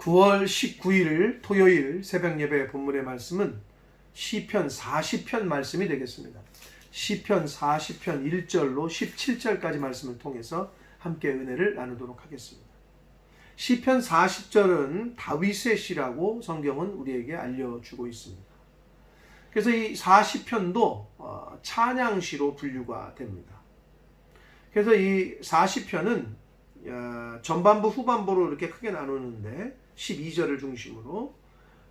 9월 19일 토요일 새벽 예배 본문의 말씀은 시편 40편 말씀이 되겠습니다. 시편 40편 1절로 17절까지 말씀을 통해서 함께 은혜를 나누도록 하겠습니다. 시편 40절은 다윗의 시라고 성경은 우리에게 알려주고 있습니다. 그래서 이 40편도 찬양시로 분류가 됩니다. 그래서 이 40편은 전반부 후반부로 이렇게 크게 나누는데 12절을 중심으로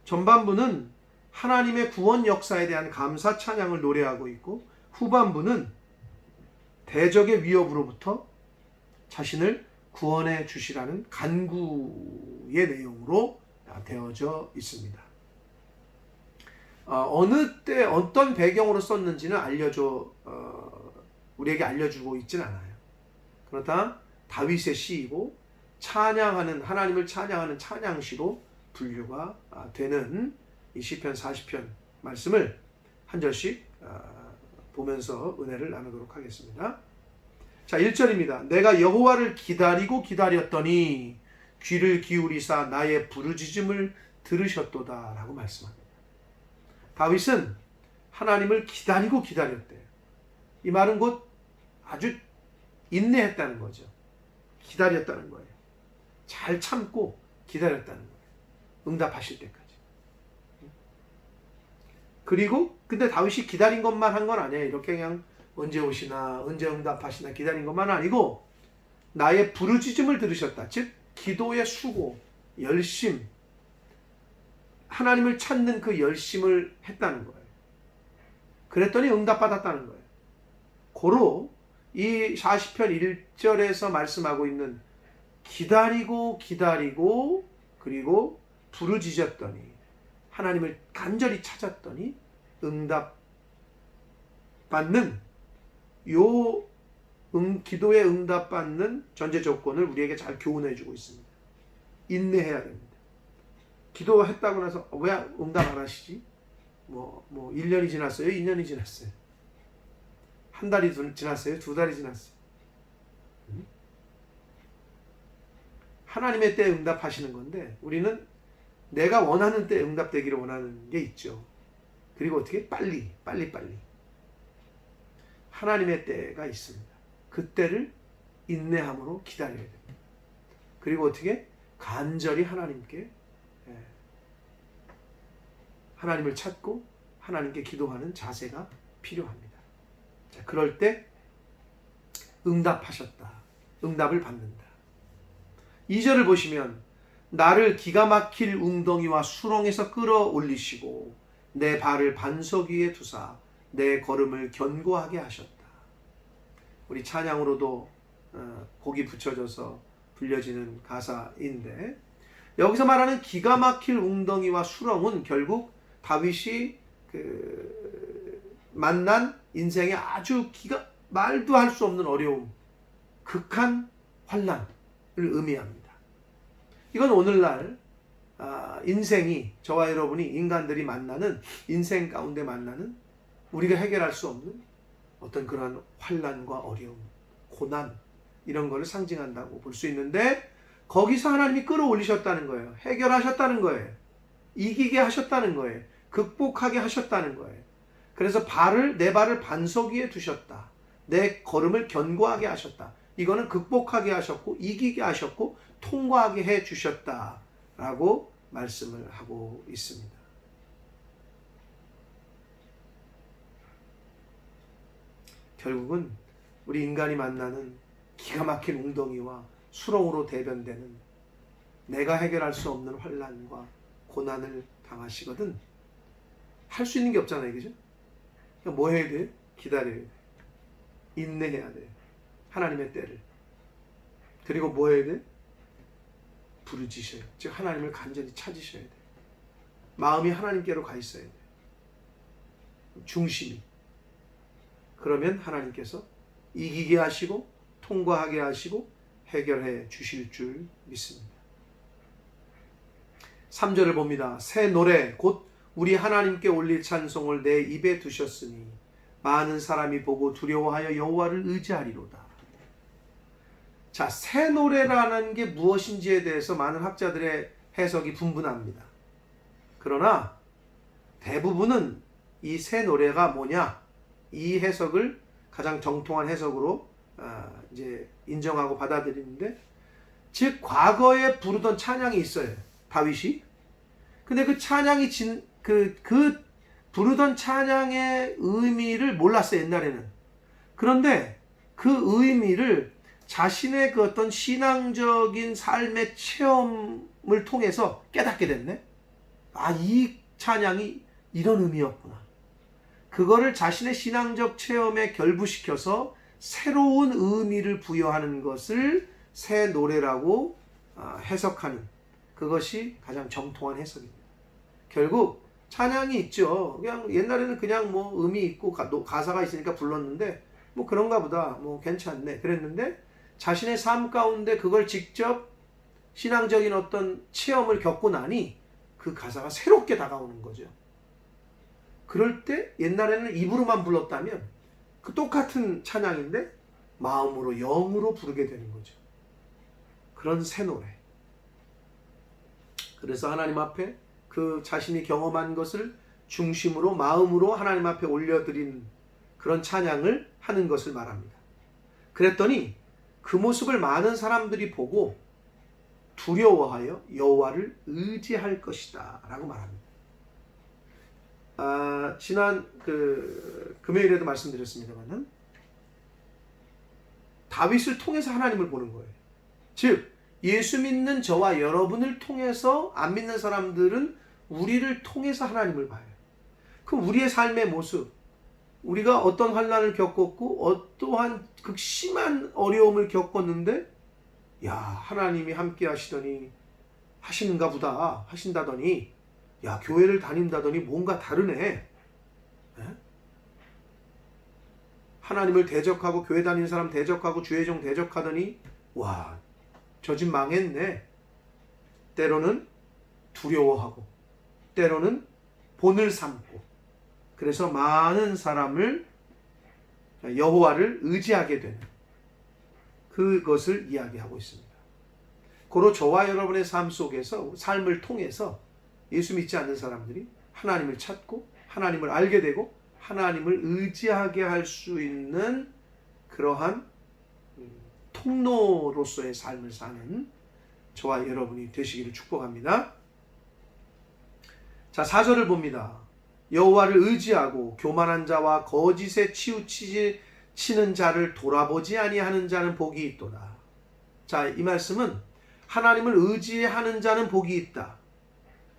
전반부는 하나님의 구원 역사에 대한 감사 찬양을 노래하고 있고, 후반부는 대적의 위협으로부터 자신을 구원해 주시라는 간구의 내용으로 되어져 있습니다. 어느 때 어떤 배경으로 썼는지는 우리에게 알려주고 있진 않아요. 그렇다 다윗의 시이고 찬양하는, 하나님을 찬양하는 찬양시로 분류가 되는 이 시편 40편 말씀을 한 절씩 보면서 은혜를 나누도록 하겠습니다. 자, 1절입니다. 내가 여호와를 기다리고 기다렸더니 귀를 기울이사 나의 부르짖음을 들으셨도다 라고 말씀합니다. 다윗은 하나님을 기다리고 기다렸대요. 이 말은 곧 아주 인내했다는 거죠. 기다렸다는 거예요. 잘 참고 기다렸다는 거예요. 응답하실 때까지. 그리고 근데 다윗이 기다린 것만 한 건 아니에요. 이렇게 그냥 언제 오시나 언제 응답하시나 기다린 것만 아니고 나의 부르짖음을 들으셨다. 즉 기도의 수고, 열심, 하나님을 찾는 그 열심을 했다는 거예요. 그랬더니 응답받았다는 거예요. 고로 이 40편 1절에서 말씀하고 있는 기다리고 그리고 부르짖었더니, 하나님을 간절히 찾았더니 응답받는 기도에 응답받는 전제 조건을 우리에게 잘 교훈해 주고 있습니다. 인내해야 됩니다. 기도했다고 나서 왜 응답 안 하시지? 1년이 지났어요? 2년이 지났어요? 한 달이 지났어요? 2달이 지났어요? 하나님의 때에 응답하시는 건데 우리는 내가 원하는 때에 응답되기를 원하는 게 있죠. 그리고 어떻게? 빨리. 하나님의 때가 있습니다. 그 때를 인내함으로 기다려야 됩니다. 그리고 어떻게? 간절히 하나님을 찾고 하나님께 기도하는 자세가 필요합니다. 자, 그럴 때 응답하셨다. 응답을 받는다. 2절을 보시면 나를 기가 막힐 웅덩이와 수렁에서 끌어올리시고 내 발을 반석 위에 두사 내 걸음을 견고하게 하셨다. 우리 찬양으로도 곡이 붙여져서 불려지는 가사인데, 여기서 말하는 기가 막힐 웅덩이와 수렁은 결국 다윗이 만난 인생의 아주 말도 할 수 없는 어려움, 극한 환난을 의미합니다. 이건 오늘날 인생이, 저와 여러분이 인간들이 만나는 인생 가운데 만나는 우리가 해결할 수 없는 어떤 그러한 환난과 어려움, 고난, 이런 거를 상징한다고 볼 수 있는데, 거기서 하나님이 끌어올리셨다는 거예요. 해결하셨다는 거예요. 이기게 하셨다는 거예요. 극복하게 하셨다는 거예요. 그래서 내 발을 반석 위에 두셨다. 내 걸음을 견고하게 하셨다. 이거는 극복하게 하셨고 이기게 하셨고 통과하게 해 주셨다라고 말씀을 하고 있습니다. 결국은 우리 인간이 만나는 기가 막힌 웅덩이와 수렁으로 대변되는 내가 해결할 수 없는 환난과 고난을 당하시거든 할 수 있는 게 없잖아요. 그죠? 그러니까 뭐 해야 돼? 기다려야 돼. 인내해야 돼. 하나님의 때를. 그리고 뭐 해야 돼? 부르짖으셔야 돼. 즉 하나님을 간절히 찾으셔야 돼. 마음이 하나님께로 가 있어야 돼. 중심이. 그러면 하나님께서 이기게 하시고 통과하게 하시고 해결해 주실 줄 믿습니다. 3절을 봅니다. 새 노래 곧 우리 하나님께 올릴 찬송을 내 입에 두셨으니 많은 사람이 보고 두려워하여 여호와를 의지하리로다. 자, 새 노래라는 게 무엇인지에 대해서 많은 학자들의 해석이 분분합니다. 그러나 대부분은 이 새 노래가 뭐냐, 이 해석을 가장 정통한 해석으로 이제 인정하고 받아들이는데, 즉 과거에 부르던 찬양이 있어요, 다윗이. 근데 그 찬양이 그 부르던 찬양의 의미를 몰랐어요, 옛날에는. 그런데 그 의미를 자신의 그 어떤 신앙적인 삶의 체험을 통해서 깨닫게 됐네. 아, 이 찬양이 이런 의미였구나. 그거를 자신의 신앙적 체험에 결부시켜서 새로운 의미를 부여하는 것을 새 노래라고 해석하는, 그것이 가장 정통한 해석입니다. 결국 찬양이 있죠. 그냥 옛날에는 그냥 뭐 의미 있고 가사가 있으니까 불렀는데 뭐 그런가 보다, 뭐 괜찮네 그랬는데, 자신의 삶 가운데 그걸 직접 신앙적인 어떤 체험을 겪고 나니 그 가사가 새롭게 다가오는 거죠. 그럴 때 옛날에는 입으로만 불렀다면 그 똑같은 찬양인데 마음으로, 영으로 부르게 되는 거죠. 그런 새 노래. 그래서 하나님 앞에 그 자신이 경험한 것을 중심으로, 마음으로 하나님 앞에 올려드린 그런 찬양을 하는 것을 말합니다. 그랬더니 그 모습을 많은 사람들이 보고 두려워하여 여호와를 의지할 것이다 라고 말합니다. 지난 금요일에도 말씀드렸습니다만, 다윗을 통해서 하나님을 보는 거예요. 즉 예수 믿는 저와 여러분을 통해서, 안 믿는 사람들은 우리를 통해서 하나님을 봐요. 그럼 우리의 삶의 모습, 우리가 어떤 환난을 겪었고 어떠한 극심한 어려움을 겪었는데, 야, 하나님이 함께 하시는가 보다, 하신다더니, 야, 교회를 다닌다더니 뭔가 다르네. 하나님을 대적하고, 교회 다니는 사람 대적하고, 주의종 대적하더니, 와, 저 집 망했네. 때로는 두려워하고, 때로는 본을 삼고, 그래서 많은 사람을, 여호와를 의지하게 되는 그것을 이야기하고 있습니다. 고로 저와 여러분의 삶 속에서, 삶을 통해서 예수 믿지 않는 사람들이 하나님을 찾고 하나님을 알게 되고 하나님을 의지하게 할 수 있는 그러한 통로로서의 삶을 사는 저와 여러분이 되시기를 축복합니다. 자, 4절을 봅니다. 여호와를 의지하고 교만한 자와 거짓에 치우치는 자를 돌아보지 아니하는 자는 복이 있도다. 자, 이 말씀은 하나님을 의지하는 자는 복이 있다.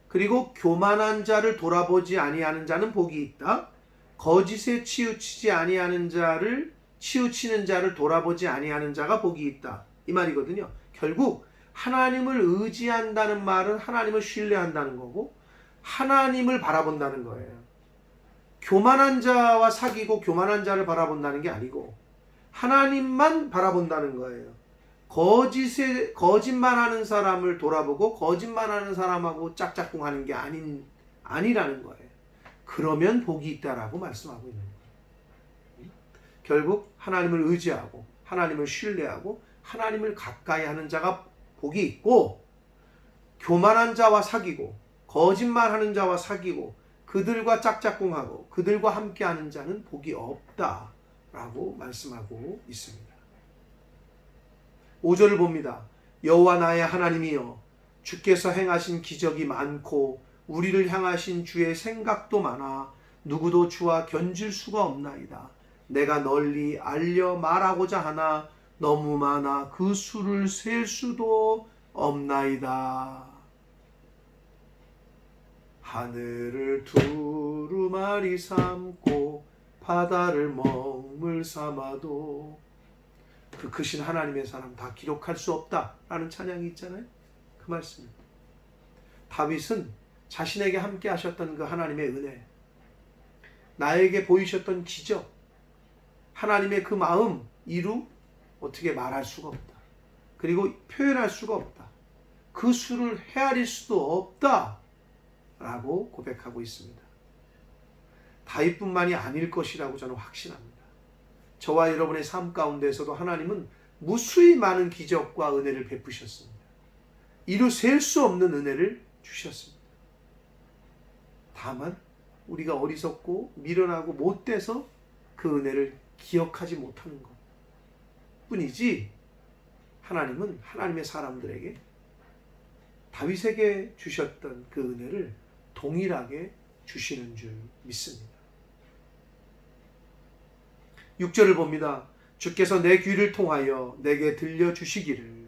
그리고 교만한 자를 돌아보지 아니하는 자는 복이 있다. 거짓에 치우치는 자를 돌아보지 아니하는 자가 복이 있다. 이 말이거든요. 결국 하나님을 의지한다는 말은 하나님을 신뢰한다는 거고, 하나님을 바라본다는 거예요. 교만한 자와 사귀고 교만한 자를 바라본다는 게 아니고 하나님만 바라본다는 거예요. 거짓말하는 사람을 돌아보고 거짓말하는 사람하고 짝짝꿍하는 게 아니라는 거예요. 그러면 복이 있다라고 말씀하고 있는 거예요. 결국 하나님을 의지하고 하나님을 신뢰하고 하나님을 가까이 하는 자가 복이 있고, 교만한 자와 사귀고 거짓말하는 자와 사귀고 그들과 짝짝꿍하고 그들과 함께하는 자는 복이 없다라고 말씀하고 있습니다. 5절을 봅니다. 여호와 나의 하나님이여, 주께서 행하신 기적이 많고 우리를 향하신 주의 생각도 많아 누구도 주와 견질 수가 없나이다. 내가 널리 알려 말하고자 하나 너무 많아 그 수를 셀 수도 없나이다. 하늘을 두루마리 삼고 바다를 먹물 삼아도 그 크신 하나님의 사랑 다 기록할 수 없다라는 찬양이 있잖아요. 그 말씀입니다. 다윗은 자신에게 함께 하셨던 그 하나님의 은혜, 나에게 보이셨던 기적, 하나님의 그 마음, 이루 어떻게 말할 수가 없다. 그리고 표현할 수가 없다. 그 수를 헤아릴 수도 없다 라고 고백하고 있습니다. 다윗뿐만이 아닐 것이라고 저는 확신합니다. 저와 여러분의 삶 가운데서도 하나님은 무수히 많은 기적과 은혜를 베푸셨습니다. 이루 셀 수 없는 은혜를 주셨습니다. 다만 우리가 어리석고 미련하고 못돼서 그 은혜를 기억하지 못하는 것 뿐이지, 하나님은 하나님의 사람들에게 다윗에게 주셨던 그 은혜를 동일하게 주시는 줄 믿습니다. 6절을 봅니다. 주께서 내 귀를 통하여 내게 들려주시기를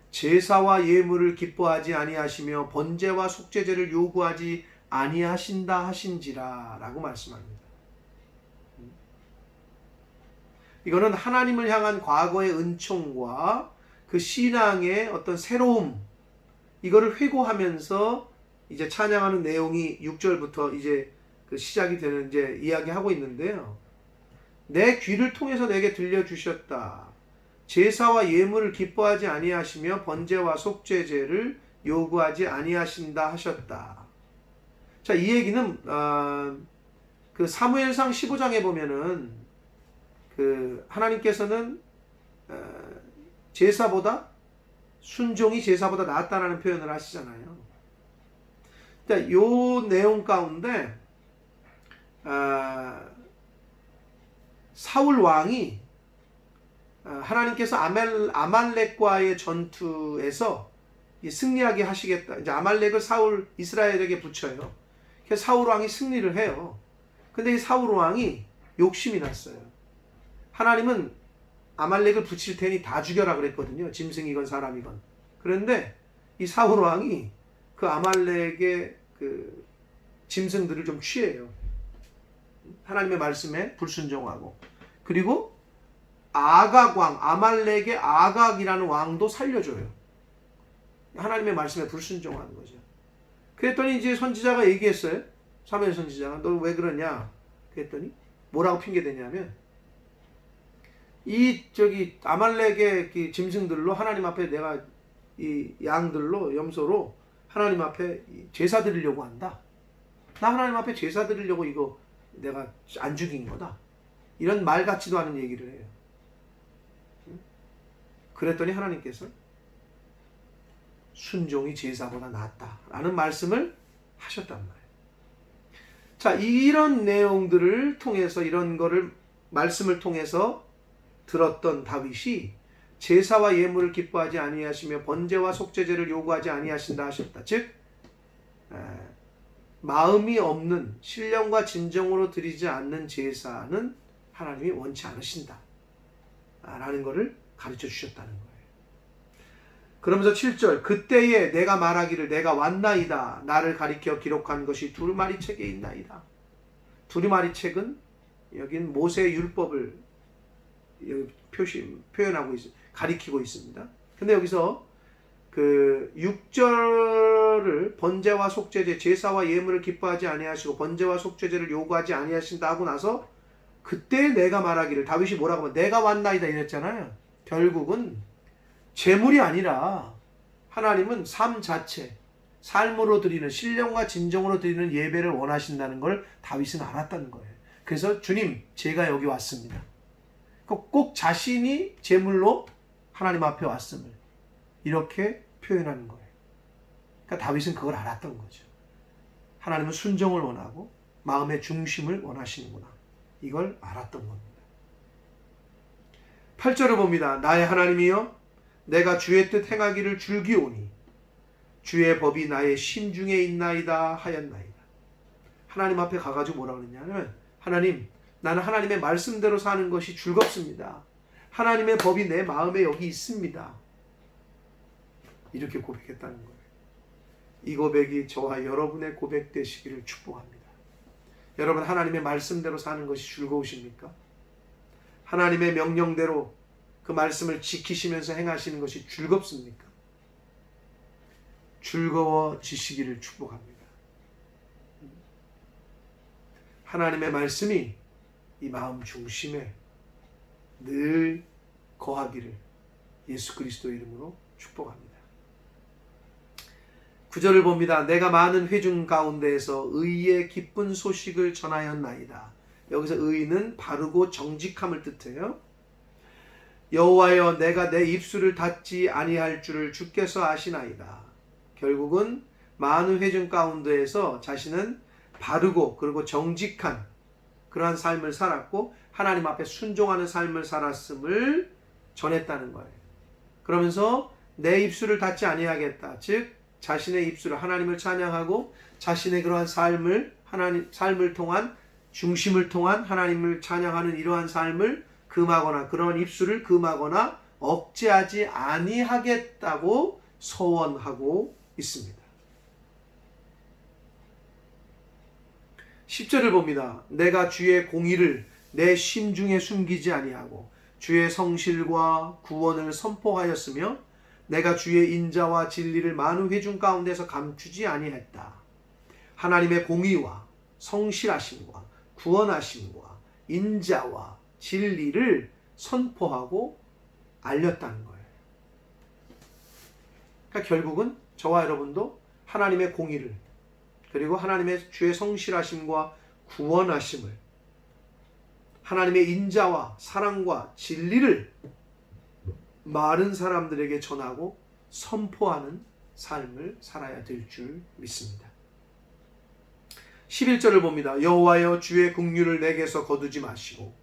제사와 예물을 기뻐하지 아니하시며 번제와 속죄제를 요구하지 아니하신다 하신지라 라고 말씀합니다. 이거는 하나님을 향한 과거의 은총과 그 신앙의 어떤 새로움, 이거를 회고하면서 이제 찬양하는 내용이 6절부터 이제 그 시작이 되는 이제 이야기하고 있는데요. 내 귀를 통해서 내게 들려주셨다. 제사와 예물을 기뻐하지 아니하시며 번제와 속죄제를 요구하지 아니하신다 하셨다. 자, 이 얘기는 그 사무엘상 15장에 보면은 그 하나님께서는 제사보다 순종이 제사보다 낫다라는 표현을 하시잖아요. 자, 요 내용 가운데 사울 왕이 하나님께서 아말렉과의 전투에서 승리하게 하시겠다. 이제 아말렉을 사울 이스라엘에게 붙여요. 그래서 사울 왕이 승리를 해요. 근데 이 사울 왕이 욕심이 났어요. 하나님은 아말렉을 붙일 테니 다 죽여라 그랬거든요. 짐승이건 사람이건. 그런데 이 사울 왕이 그 아말렉의 그 짐승들을 좀 취해요. 하나님의 말씀에 불순종하고. 그리고 아각 왕, 아말렉의 아각이라는 왕도 살려줘요. 하나님의 말씀에 불순종하는 거죠. 그랬더니 이제 선지자가 얘기했어요. 사무엘 선지자가 너 왜 그러냐? 그랬더니 뭐라고 핑계대냐면 이 아말렉의 그 짐승들로 하나님 앞에 내가 이 양들로 염소로 하나님 앞에 제사 드리려고 한다. 나 하나님 앞에 제사 드리려고 이거 내가 안 죽인 거다. 이런 말 같지도 않은 얘기를 해요. 그랬더니 하나님께서 순종이 제사보다 낫다라는 말씀을 하셨단 말이에요. 자, 이런 내용들을 통해서, 이런 거를 말씀을 통해서 들었던 다윗이 제사와 예물을 기뻐하지 아니하시며 번제와 속죄제를 요구하지 아니하신다 하셨다. 즉 마음이 없는 신령과 진정으로 드리지 않는 제사는 하나님이 원치 않으신다 라는 것을 가르쳐 주셨다는 거예요. 그러면서 7절 그때에 내가 말하기를 내가 왔나이다. 나를 가리켜 기록한 것이 두루마리 책에 있나이다. 두루마리 책은 여긴 모세의 율법을 표현하고 가리키고 있습니다. 근데 여기서 그 6절을 번제와 속죄제, 제사와 예물을 기뻐하지 아니하시고 번제와 속죄제를 요구하지 아니하신다 하고 나서 그때 내가 말하기를, 다윗이 뭐라고 하면 내가 왔나이다 이랬잖아요. 결국은 제물이 아니라 하나님은 삶 자체, 삶으로 드리는, 신령과 진정으로 드리는 예배를 원하신다는 걸 다윗은 알았다는 거예요. 그래서 주님, 제가 여기 왔습니다. 꼭 자신이 제물로 하나님 앞에 왔음을 이렇게 표현하는 거예요. 그러니까 다윗은 그걸 알았던 거죠. 하나님은 순종을 원하고 마음의 중심을 원하시는구나. 이걸 알았던 겁니다. 8절을 봅니다. 나의 하나님이여, 내가 주의 뜻 행하기를 즐기오니 주의 법이 나의 심중에 있나이다 하였나이다. 하나님 앞에 가가지고 뭐라 그러냐면, 하나님, 나는 하나님의 말씀대로 사는 것이 즐겁습니다. 하나님의 법이 내 마음에 여기 있습니다. 이렇게 고백했다는 거예요. 이 고백이 저와 여러분의 고백 되시기를 축복합니다. 여러분, 하나님의 말씀대로 사는 것이 즐거우십니까? 하나님의 명령대로 그 말씀을 지키시면서 행하시는 것이 즐겁습니까? 즐거워지시기를 축복합니다. 하나님의 말씀이 이 마음 중심에 늘 거하기를 예수 그리스도 이름으로 축복합니다. 9절을 봅니다. 내가 많은 회중 가운데에서 의의 기쁜 소식을 전하였나이다. 여기서 의는 바르고 정직함을 뜻해요. 여호와여 내가 내 입술을 닫지 아니할 줄을 주께서 아시나이다. 결국은 많은 회중 가운데에서 자신은 바르고 그리고 정직한 그러한 삶을 살았고 하나님 앞에 순종하는 삶을 살았음을 전했다는 거예요. 그러면서 내 입술을 닫지 아니하겠다. 즉 자신의 입술을 하나님을 찬양하고 자신의 그러한 삶을 통한 중심을 통한 하나님을 찬양하는 이러한 삶을 금하거나 그런 입술을 금하거나 억제하지 아니하겠다고 서원하고 있습니다. 10절을 봅니다. 내가 주의 공의를 내 심중에 숨기지 아니하고 주의 성실과 구원을 선포하였으며 내가 주의 인자와 진리를 많은 회중 가운데서 감추지 아니했다. 하나님의 공의와 성실하심과 구원하심과 인자와 진리를 선포하고 알렸다는 거예요. 그러니까 결국은 저와 여러분도 하나님의 공의를 그리고 하나님의 주의 성실하심과 구원하심을 하나님의 인자와 사랑과 진리를 많은 사람들에게 전하고 선포하는 삶을 살아야 될 줄 믿습니다. 11절을 봅니다. 여호와여 주의 긍휼을 내게서 거두지 마시고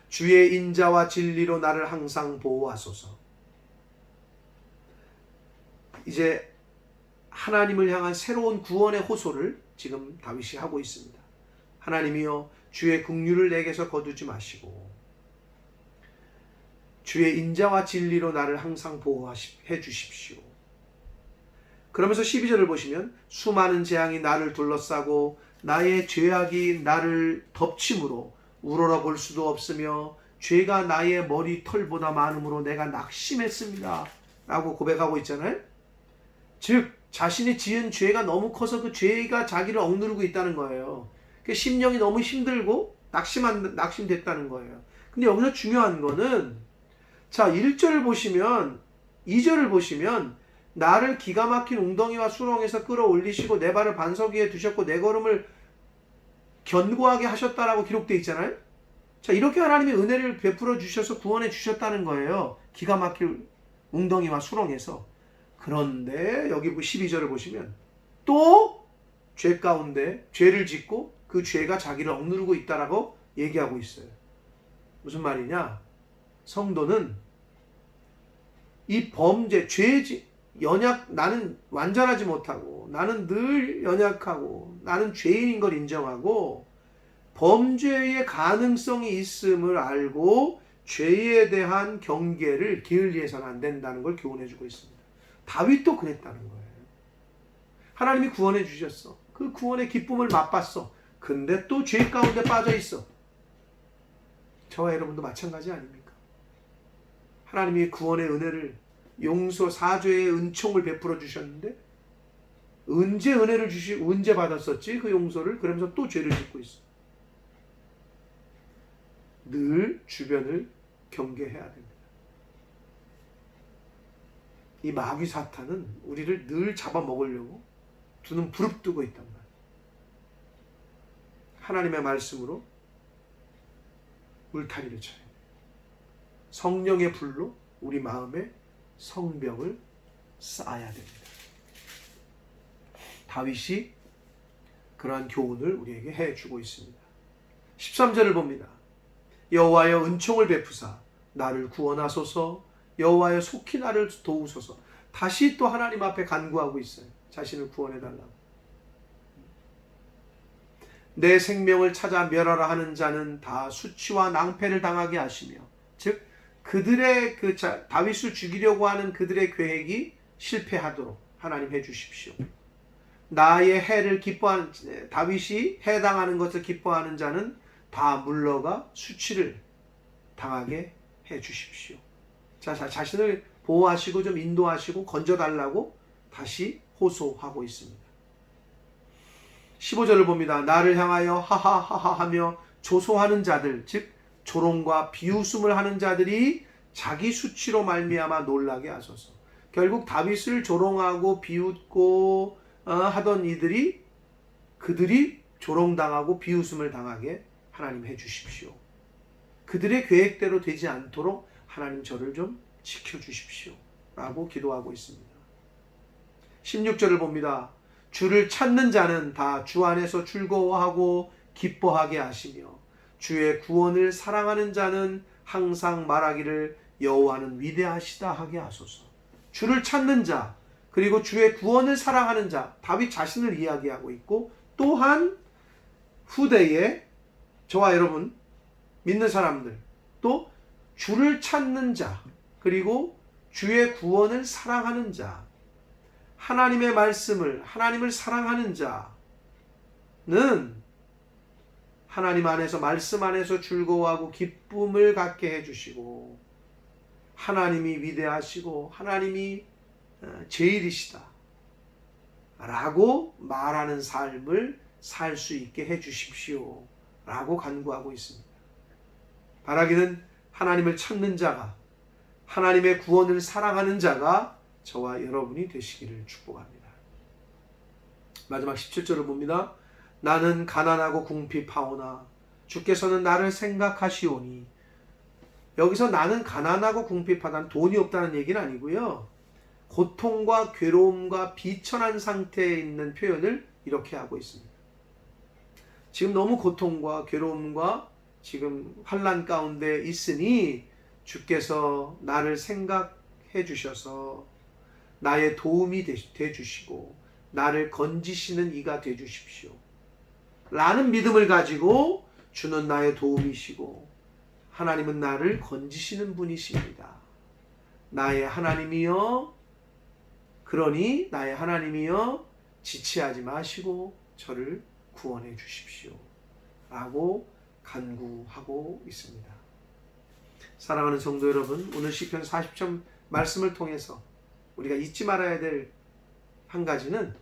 주의 인자와 진리로 나를 항상 보호하소서. 이제 하나님을 향한 새로운 구원의 호소를 지금 다윗이 하고 있습니다. 하나님이여 주의 긍휼을 내게서 거두지 마시고 주의 인자와 진리로 나를 항상 보호해 주십시오. 그러면서 12절을 보시면 수많은 재앙이 나를 둘러싸고 나의 죄악이 나를 덮침으로 우러러 볼 수도 없으며 죄가 나의 머리털보다 많음으로 내가 낙심했습니다 라고 고백하고 있잖아요. 즉 자신이 지은 죄가 너무 커서 그 죄가 자기를 억누르고 있다는 거예요. 그 심령이 너무 힘들고 낙심됐다는 거예요. 근데 여기서 중요한 거는 자 1절을 보시면 2절을 보시면 나를 기가 막힌 웅덩이와 수렁에서 끌어올리시고 내 발을 반석 위에 두셨고 내 걸음을 견고하게 하셨다라고 기록되어 있잖아요. 자 이렇게 하나님의 은혜를 베풀어 주셔서 구원해 주셨다는 거예요. 기가 막힐 웅덩이와 수렁에서. 그런데 여기 12절을 보시면 또 죄 가운데 죄를 짓고 그 죄가 자기를 억누르고 있다라고 얘기하고 있어요. 무슨 말이냐? 성도는 이 범죄, 나는 완전하지 못하고 나는 늘 연약하고 나는 죄인인 걸 인정하고 범죄의 가능성이 있음을 알고 죄에 대한 경계를 게을리해서는 안 된다는 걸 교훈해주고 있습니다. 다윗도 그랬다는 거예요. 하나님이 구원해 주셨어. 그 구원의 기쁨을 맛봤어. 근데 또 죄 가운데 빠져 있어. 저와 여러분도 마찬가지 아닙니까? 하나님이 구원의 은혜를 용서 사죄의 은총을 베풀어 주셨는데 언제 은혜를 언제 받았었지 그 용서를? 그러면서 또 죄를 짓고 있어. 늘 주변을 경계해야 됩니다. 이 마귀 사탄은 우리를 늘 잡아먹으려고 두 눈 부릅뜨고 있단 말이에요. 하나님의 말씀으로 울타리를 쳐야 돼요. 성령의 불로 우리 마음에 성벽을 쌓아야 됩니다. 다윗이 그러한 교훈을 우리에게 해주고 있습니다. 13절을 봅니다. 여호와여 은총을 베푸사 나를 구원하소서. 여호와여 속히 나를 도우소서. 다시 또 하나님 앞에 간구하고 있어요. 자신을 구원해달라고. 내 생명을 찾아 멸하라 하는 자는 다 수치와 낭패를 당하게 하시며 즉 그들의 다윗을 죽이려고 하는 그들의 계획이 실패하도록 하나님 해주십시오. 나의 해를 기뻐하는 다윗이 해당하는 것을 기뻐하는 자는 다 물러가 수치를 당하게 해주십시오. 자신을 보호하시고 좀 인도하시고 건져달라고 다시 호소하고 있습니다. 15절을 봅니다. 나를 향하여 하하하하 하며 조소하는 자들 즉 조롱과 비웃음을 하는 자들이 자기 수치로 말미암아 놀라게 하소서. 결국 다윗을 조롱하고 비웃고 하던 그들이 조롱당하고 비웃음을 당하게 하나님 해주십시오. 그들의 계획대로 되지 않도록 하나님 저를 좀 지켜주십시오 라고 기도하고 있습니다. 16절을 봅니다. 주를 찾는 자는 다 주 안에서 즐거워하고 기뻐하게 하시며 주의 구원을 사랑하는 자는 항상 말하기를 여호와는 위대하시다 하게 하소서. 주를 찾는 자, 그리고 주의 구원을 사랑하는 자, 다윗 자신을 이야기하고 있고, 또한 후대에 저와 여러분 믿는 사람들, 또 주를 찾는 자, 그리고 주의 구원을 사랑하는 자, 하나님의 말씀을, 하나님을 사랑하는 자는 하나님 안에서, 말씀 안에서 즐거워하고 기쁨을 갖게 해주시고, 하나님이 위대하시고 하나님이 제일이시다 라고 말하는 삶을 살 수 있게 해주십시오 라고 간구하고 있습니다. 바라기는 하나님을 찾는 자가, 하나님의 구원을 사랑하는 자가 저와 여러분이 되시기를 축복합니다. 마지막 17절을 봅니다. 나는 가난하고 궁핍하오나 주께서는 나를 생각하시오니. 여기서 나는 가난하고 궁핍하다는 돈이 없다는 얘기는 아니고요. 고통과 괴로움과 비천한 상태에 있는 표현을 이렇게 하고 있습니다. 지금 너무 고통과 괴로움과 지금 환난 가운데 있으니 주께서 나를 생각해 주셔서 나의 도움이 돼 주시고 나를 건지시는 이가 돼 주십시오 라는 믿음을 가지고 주는 나의 도움이시고 하나님은 나를 건지시는 분이십니다. 나의 하나님이여, 그러니 나의 하나님이여 지체하지 마시고 저를 구원해 주십시오 라고 간구하고 있습니다. 사랑하는 성도 여러분, 오늘 시편 40편 말씀을 통해서 우리가 잊지 말아야 될 한 가지는,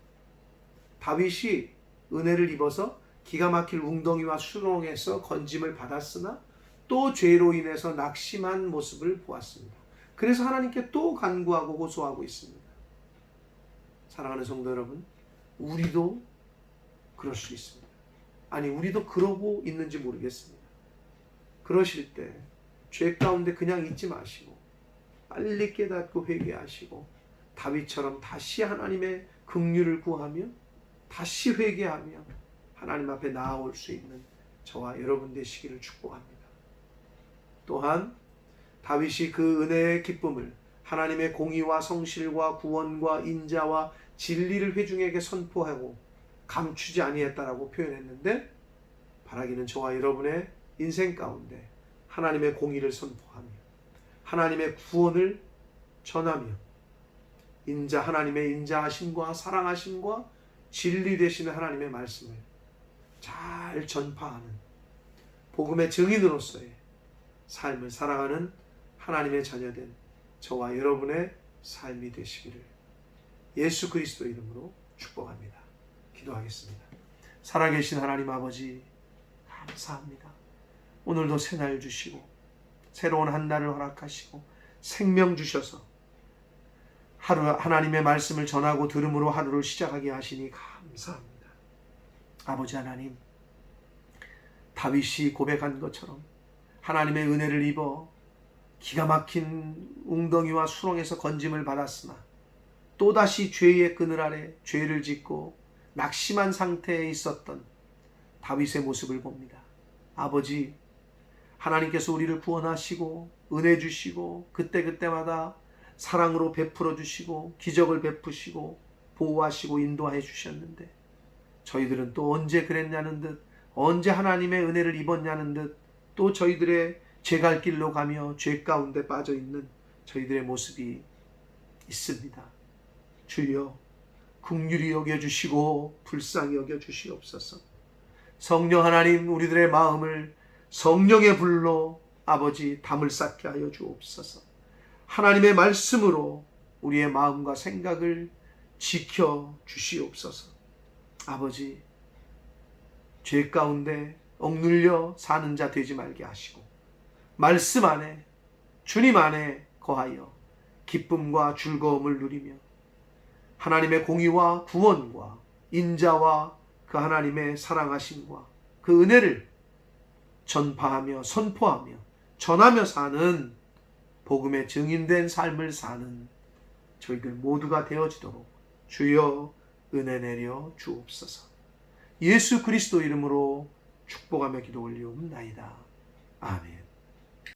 다윗이 은혜를 입어서 기가 막힐 웅덩이와 수렁에서 건짐을 받았으나 또 죄로 인해서 낙심한 모습을 보았습니다. 그래서 하나님께 또 간구하고 호소하고 있습니다. 사랑하는 성도 여러분, 우리도 그럴 수 있습니다. 아니, 우리도 그러고 있는지 모르겠습니다. 그러실 때 죄 가운데 그냥 있지 마시고 빨리 깨닫고 회개하시고 다윗처럼 다시 하나님의 긍휼을 구하며 다시 회개하며 하나님 앞에 나아올 수 있는 저와 여러분 되시기를 축복합니다. 또한 다윗이 그 은혜의 기쁨을 하나님의 공의와 성실과 구원과 인자와 진리를 회중에게 선포하고 감추지 아니했다라고 표현했는데, 바라기는 저와 여러분의 인생 가운데 하나님의 공의를 선포하며 하나님의 구원을 전하며 하나님의 인자하심과 사랑하심과 진리 되시는 하나님의 말씀을 잘 전파하는 복음의 증인으로서의 삶을 살아가는 하나님의 자녀된 저와 여러분의 삶이 되시기를 예수 그리스도 이름으로 축복합니다. 기도하겠습니다. 살아계신 하나님 아버지, 감사합니다. 오늘도 새날 주시고 새로운 한 날을 허락하시고 생명 주셔서 하루 하나님의 말씀을 전하고 들음으로 하루를 시작하게 하시니 감사합니다. 아버지 하나님, 다윗이 고백한 것처럼 하나님의 은혜를 입어 기가 막힌 웅덩이와 수렁에서 건짐을 받았으나 또다시 죄의 그늘 아래 죄를 짓고 낙심한 상태에 있었던 다윗의 모습을 봅니다. 아버지, 하나님께서 우리를 구원하시고 은혜 주시고 그때그때마다 사랑으로 베풀어 주시고 기적을 베푸시고 보호하시고 인도해 주셨는데, 저희들은 또 언제 그랬냐는 듯, 언제 하나님의 은혜를 입었냐는 듯 또 저희들의 죄갈 길로 가며 죄 가운데 빠져 있는 저희들의 모습이 있습니다. 주여, 긍휼히 여겨주시고 불쌍히 여겨주시옵소서. 성령 하나님, 우리들의 마음을 성령의 불로 아버지 담을 쌓게 하여 주옵소서. 하나님의 말씀으로 우리의 마음과 생각을 지켜 주시옵소서. 아버지, 죄 가운데 억눌려 사는 자 되지 말게 하시고 말씀 안에, 주님 안에 거하여 기쁨과 즐거움을 누리며 하나님의 공의와 구원과 인자와 그 하나님의 사랑하심과 그 은혜를 전파하며 선포하며 전하며 사는 복음의 증인된 삶을 사는 저희들 모두가 되어지도록 주여 은혜 내려 주옵소서. 예수 그리스도 이름으로 축복하며 기도 올리옵나이다. 아멘.